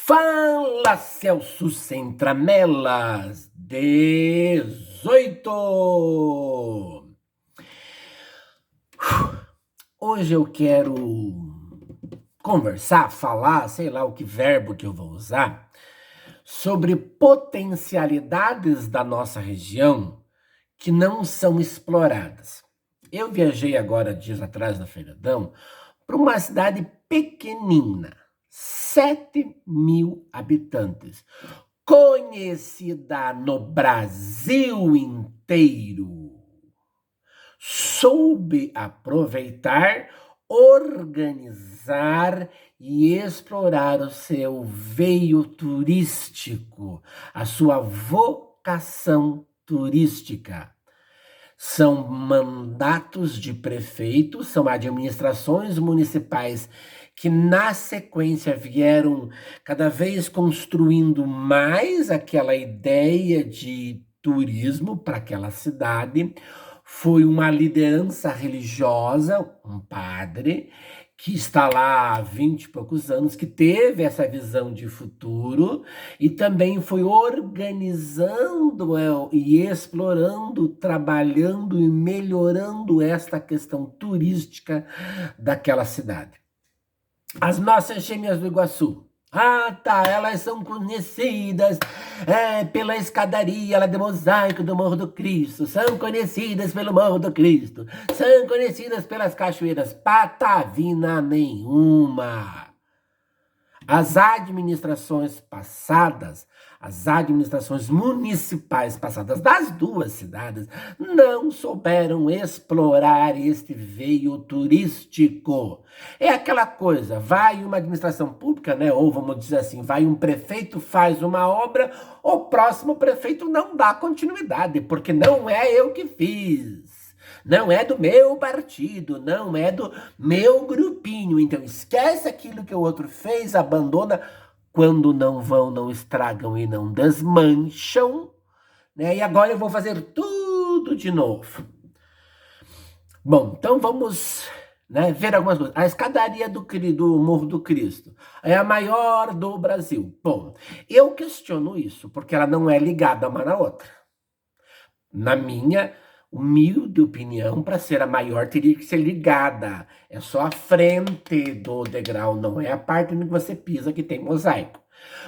Fala, Celso sem tramelas, 18. Hoje eu quero conversar, falar, sei lá o que verbo que eu vou usar, sobre potencialidades da nossa região que não são exploradas. Eu viajei agora, dias atrás, na Feiradão, para uma cidade pequenina, 7.000 habitantes, conhecida no Brasil inteiro. Soube aproveitar, organizar e explorar o seu veio turístico, a sua vocação turística. São mandatos de prefeitos, são administrações municipais que, na sequência, vieram cada vez construindo mais aquela ideia de turismo para aquela cidade. Foi uma liderança religiosa, um padre, que está lá há 20 e poucos anos, que teve essa visão de futuro e também foi organizando e explorando, trabalhando e melhorando esta questão turística daquela cidade. As nossas gêmeas do Iguaçu. Ah, tá, elas são conhecidas pela escadaria lá de mosaico do Morro do Cristo, são conhecidas pelo Morro do Cristo, são conhecidas pelas cachoeiras. Patavina nenhuma. As administrações passadas, as administrações municipais passadas das duas cidades, não souberam explorar este veio turístico. É aquela coisa, vai uma administração pública, né? Ou vamos dizer assim, vai um prefeito, faz uma obra, o próximo prefeito não dá continuidade, porque não é eu que fiz. Não é do meu partido, não é do meu grupinho. Então esquece aquilo que o outro fez, abandona. Quando não vão, não estragam e não desmancham, né? E agora eu vou fazer tudo de novo. Bom, então vamos, né, ver algumas coisas. A escadaria do Morro do Cristo é a maior do Brasil. Bom, eu questiono isso, porque ela não é ligada uma na outra. Na minha humilde opinião, para ser a maior, teria que ser ligada. É só a frente do degrau, não é a parte onde você pisa que tem mosaico.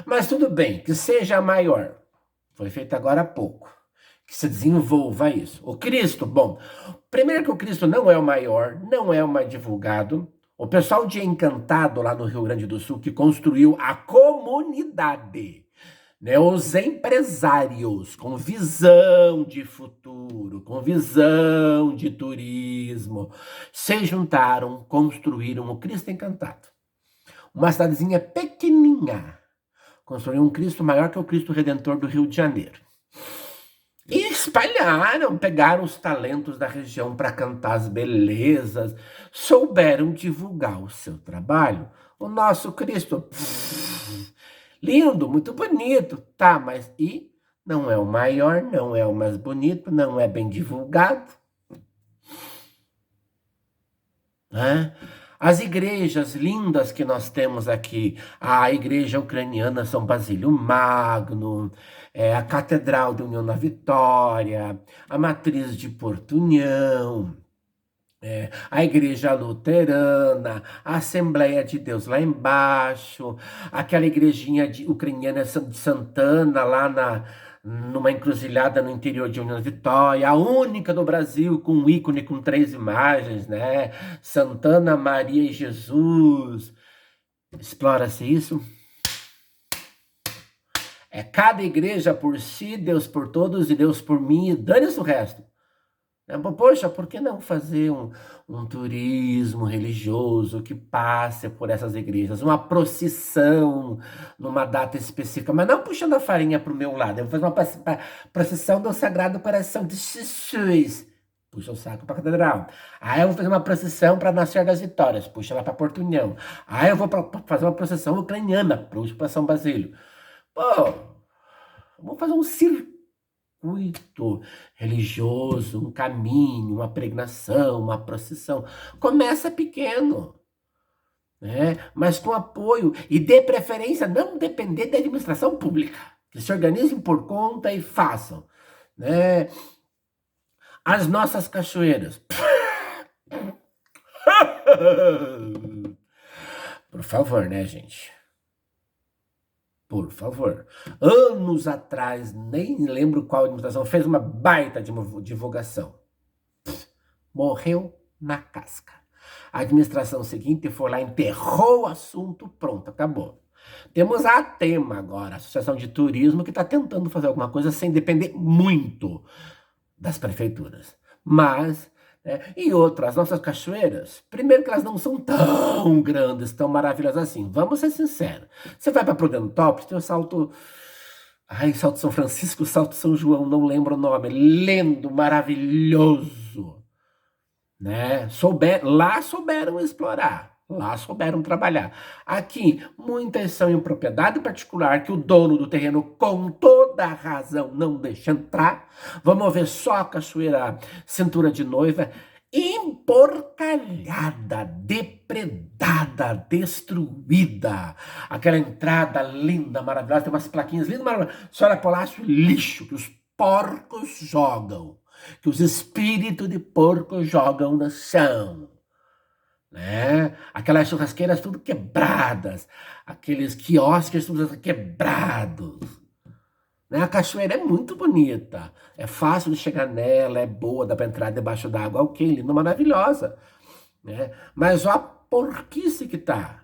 Mas tudo bem, que seja a maior. Foi feito agora há pouco. Que se desenvolva isso. O Cristo, bom, primeiro que o Cristo não é o maior, não é o mais divulgado. O pessoal de Encantado, lá no Rio Grande do Sul, que construiu a comunidade, né, os empresários com visão de futuro, com visão de turismo, se juntaram, construíram o Cristo Encantado. Uma cidadezinha pequenininha, construíram um Cristo maior que o Cristo Redentor do Rio de Janeiro. E espalharam, pegaram os talentos da região para cantar as belezas, souberam divulgar o seu trabalho. O nosso Cristo, lindo, muito bonito, tá, mas e não é o maior, não é o mais bonito, não é bem divulgado, né? As igrejas lindas que nós temos aqui, a igreja ucraniana São Basílio Magno, a Catedral de União na Vitória, a Matriz de Porto União, a Igreja Luterana, a Assembleia de Deus lá embaixo, aquela igrejinha ucraniana de Santana, lá numa encruzilhada no interior de União da Vitória, a única do Brasil com um ícone com 3 imagens, né? Santana, Maria e Jesus. Explora-se isso? É cada igreja por si, Deus por todos e Deus por mim, e dane-se o resto. Poxa, por que não fazer um turismo religioso que passe por essas igrejas? Uma procissão numa data específica, mas não puxando a farinha para o meu lado. Eu vou fazer uma procissão do Sagrado Coração de Jesus. Puxa o saco para a catedral. Aí eu vou fazer uma procissão para Nossa Senhora das Vitórias. Puxa lá para Porto União. Aí eu vou fazer uma procissão ucraniana. Puxa para São Basílio. Pô, vamos fazer um circuito religioso, um caminho, uma pregnação, uma procissão. Começa pequeno, né? Mas com apoio e de preferência não depender da administração pública. Que se organizem por conta e façam, né? As nossas cachoeiras. Por favor, né, gente? Por favor. Anos atrás, nem lembro qual administração, fez uma baita divulgação. Morreu na casca. A administração seguinte foi lá, enterrou o assunto, pronto, acabou. Temos a ATEMA agora, a Associação de Turismo, que está tentando fazer alguma coisa sem depender muito das prefeituras. Mas, e outra, as nossas cachoeiras, primeiro que elas não são tão grandes, tão maravilhosas assim. Vamos ser sinceros. Você vai para Prudentópolis, tem o Salto... Ai, Salto São Francisco, Salto São João, não lembro o nome. Lindo, maravilhoso. Né? Lá souberam explorar. Lá souberam trabalhar. Aqui, muitas são em propriedade particular que o dono do terreno, com toda a razão, não deixa entrar. Vamos ver só a cachoeira Cintura de Noiva, emporcalhada, depredada, destruída. Aquela entrada linda, maravilhosa, tem umas plaquinhas lindas, maravilhosas. Senhora Polácio, lixo que os porcos jogam, que os espíritos de porco jogam no chão. Né? Aquelas churrasqueiras tudo quebradas, aqueles quiosques tudo quebrados. Né? A cachoeira é muito bonita, é fácil de chegar nela, é boa, dá para entrar debaixo d'água, ok, linda, maravilhosa. Né? Mas olha a porquice que tá.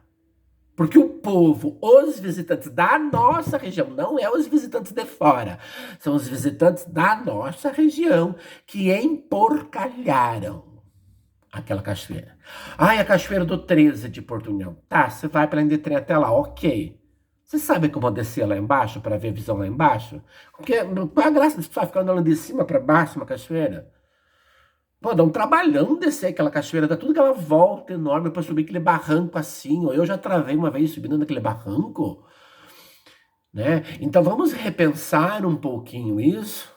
Porque o povo, os visitantes da nossa região, não é os visitantes de fora, são os visitantes da nossa região que emporcalharam aquela cachoeira. Ai, a cachoeira do 13 de Porto União. Tá, você vai para Indretrem até lá, ok. Você sabe como descer lá embaixo, para ver a visão lá embaixo? Porque qual a graça de ficar andando de cima para baixo uma cachoeira? Pô, dá um trabalhão descer aquela cachoeira, dá tudo aquela volta enorme para subir aquele barranco assim. Eu já travei uma vez subindo naquele barranco. Né? Então vamos repensar um pouquinho isso.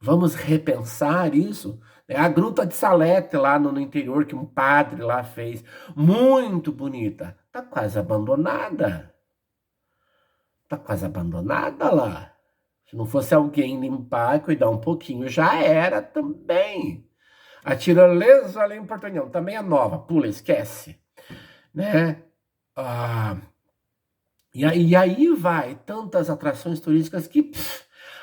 Vamos repensar isso. A Gruta de Salete, lá no interior, que um padre lá fez. Muito bonita. Tá quase abandonada. Tá quase abandonada lá. Se não fosse alguém limpar e cuidar um pouquinho, já era também. A tirolesa ali em Porto União, também é nova. Pula, esquece. Né? E aí vai tantas atrações turísticas que...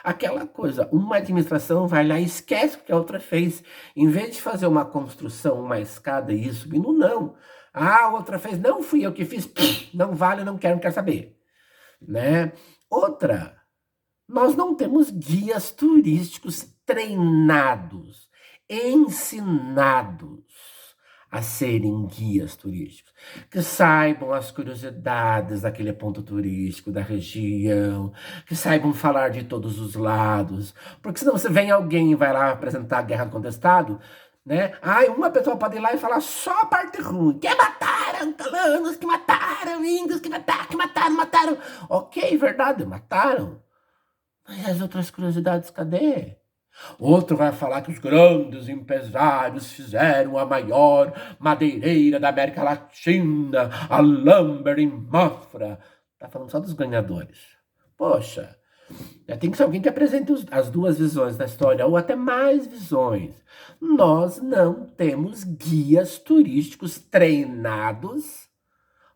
aquela coisa, uma administração vai lá e esquece o que a outra fez. Em vez de fazer uma construção, uma escada e ir subindo, não. A outra fez, não fui eu que fiz, não vale, não quero saber. Né? Outra, nós não temos guias turísticos treinados, ensinados a serem guias turísticos, que saibam as curiosidades daquele ponto turístico, da região, que saibam falar de todos os lados, porque senão você vem alguém e vai lá apresentar a Guerra do Contestado, né? Uma pessoa pode ir lá e falar só a parte ruim, que mataram colonos, que mataram índios, que mataram. Ok, verdade, mataram. Mas as outras curiosidades, cadê? Outro vai falar que os grandes empresários fizeram a maior madeireira da América Latina, a Lumber in Mafra. Tá falando só dos ganhadores. Poxa, tem que ser alguém que apresente as duas visões da história, ou até mais visões. Nós não temos guias turísticos treinados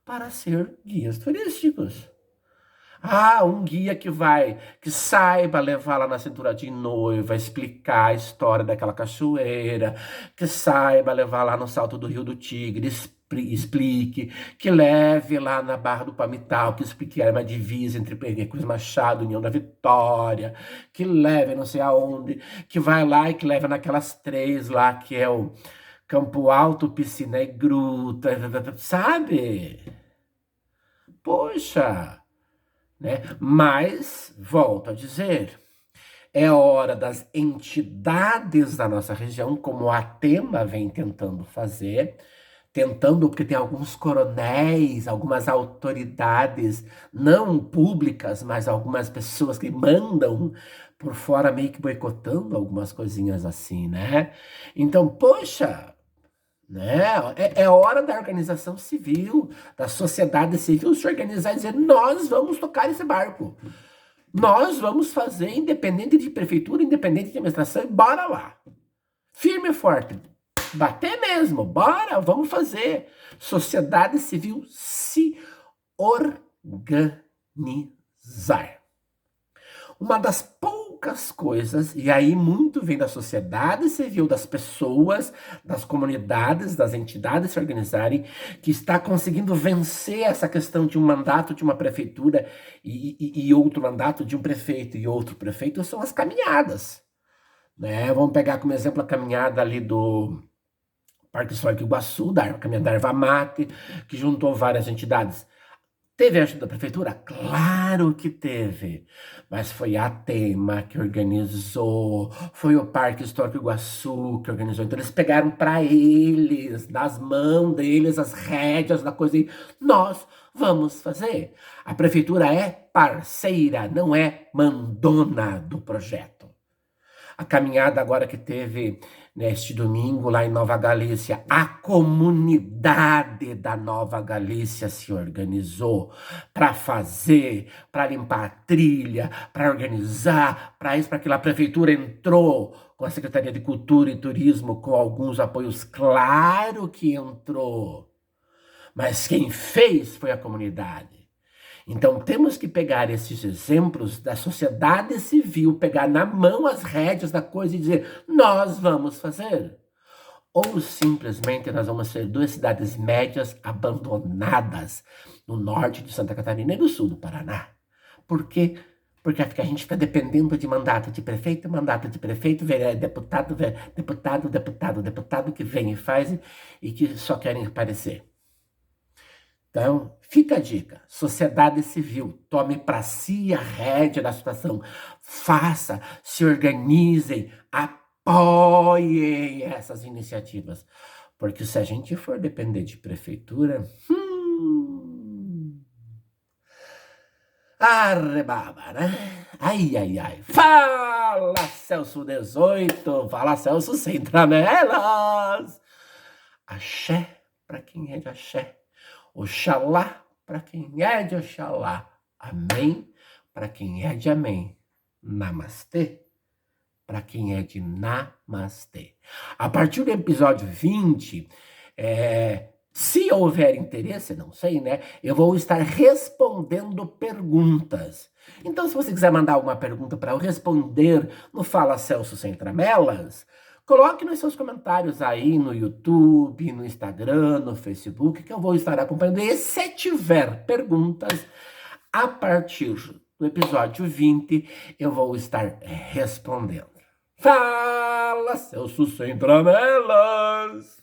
para ser guias turísticos. Um guia que saiba levar lá na Cintura de Noiva, explicar a história daquela cachoeira, que saiba levar lá no Salto do Rio do Tigre, explique, que leve lá na Barra do Palmital, que explique a divisa entre Cruz Machado e União da Vitória, que leve não sei aonde, que vai lá e que leve naquelas 3 lá, que é o Campo Alto, Piscina e Gruta, sabe? Poxa... Né? Mas, volto a dizer, é hora das entidades da nossa região, como a ATEMA vem tentando fazer, porque tem alguns coronéis, algumas autoridades, não públicas, mas algumas pessoas que mandam por fora meio que boicotando algumas coisinhas assim, né? Então, poxa... né? É hora da organização civil, da sociedade civil se organizar e dizer: nós vamos tocar esse barco. Nós vamos fazer, independente de prefeitura, independente de administração, e bora lá. Firme e forte. Bater mesmo, bora, vamos fazer. Sociedade civil se organizar. Uma das poucas coisas, e aí muito vem da sociedade civil, das pessoas, das comunidades, das entidades se organizarem, que está conseguindo vencer essa questão de um mandato de uma prefeitura e outro mandato de um prefeito e outro prefeito, são as caminhadas, né? Vamos pegar como exemplo a caminhada ali do Parque Histórico Iguaçu, da caminhada da Erva Mate, que juntou várias entidades. Teve ajuda da prefeitura? Claro que teve. Mas foi a Tema que organizou, foi o Parque Histórico Iguaçu que organizou. Então eles pegaram para eles, das mãos deles, as rédeas da coisa. E nós vamos fazer. A prefeitura é parceira, não é mandona do projeto. A caminhada agora que teve neste domingo lá em Nova Galícia, a comunidade da Nova Galícia se organizou para fazer, para limpar a trilha, para organizar, para isso, para aquilo. A prefeitura entrou com a Secretaria de Cultura e Turismo com alguns apoios, claro que entrou, mas quem fez foi a comunidade. Então, temos que pegar esses exemplos da sociedade civil, pegar na mão as rédeas da coisa e dizer: nós vamos fazer. Ou simplesmente nós vamos ser duas cidades médias abandonadas no norte de Santa Catarina e no sul do Paraná. Por quê? Porque a gente fica dependendo de mandato de prefeito, deputado, deputado que vem e faz e que só querem aparecer. Então, fica a dica, sociedade civil, tome para si a rédea da situação, faça, se organizem, apoiem essas iniciativas, porque se a gente for depender de prefeitura, arrebaba, né? Ai, ai, ai. Fala, Celso 18, fala, Celso sem tramelas. Axé para quem é de axé. Oxalá para quem é de Oxalá. Amém para quem é de amém. Namastê para quem é de namastê. A partir do episódio 20, se houver interesse, não sei, né? Eu vou estar respondendo perguntas. Então, se você quiser mandar alguma pergunta para eu responder no Fala Celso Sem Tramelas, coloque nos seus comentários aí no YouTube, no Instagram, no Facebook, que eu vou estar acompanhando. E se tiver perguntas, a partir do episódio 20, eu vou estar respondendo. Fala, Celso Sem Tramelas!